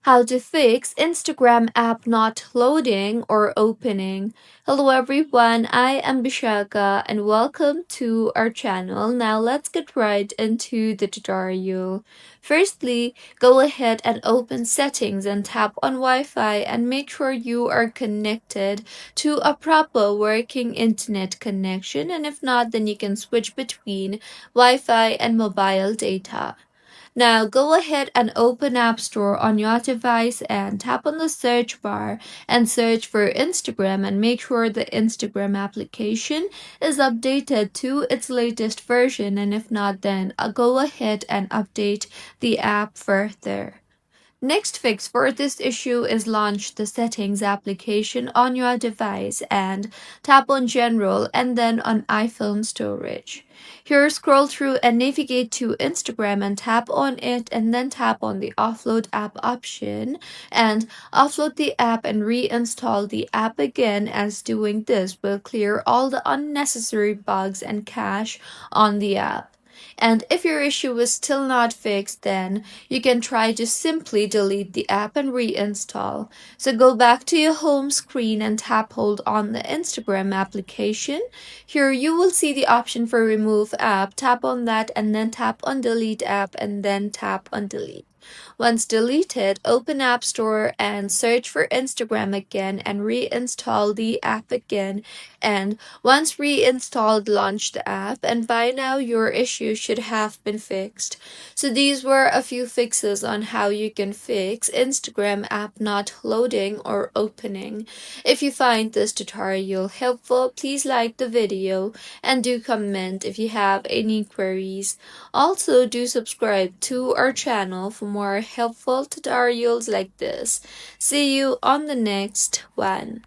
How to fix Instagram app not loading or opening. Hello everyone, I am Bishaka and welcome to our channel. Now let's get right into the tutorial. Firstly, go ahead and open settings and tap on Wi-Fi and make sure you are connected to a proper working internet connection, and if not, then you can switch between Wi-Fi and mobile data. Now go ahead and open App Store on your device and tap on the search bar and search for Instagram and make sure the Instagram application is updated to its latest version, and if not, then go ahead and update the app further. Next fix for this issue is launch the settings application on your device and tap on general and then on iPhone storage. Here scroll through and navigate to Instagram and tap on it and then tap on the offload app option and offload the app and reinstall the app again, as doing this will clear all the unnecessary bugs and cache on the app. And if your issue is still not fixed, then you can try to simply delete the app and reinstall. So go back to your home screen and tap hold on the Instagram application. Here you will see the option for remove app. Tap on that and then tap on delete app and then tap on delete. Once deleted, open App Store and search for Instagram again and reinstall the app again. And once reinstalled, launch the app, and by now your issue should have been fixed. So these were a few fixes on how you can fix Instagram app not loading or opening. If you find this tutorial helpful, please like the video and do comment if you have any queries. Also, do subscribe to our channel for more helpful tutorials like this. See you on the next one.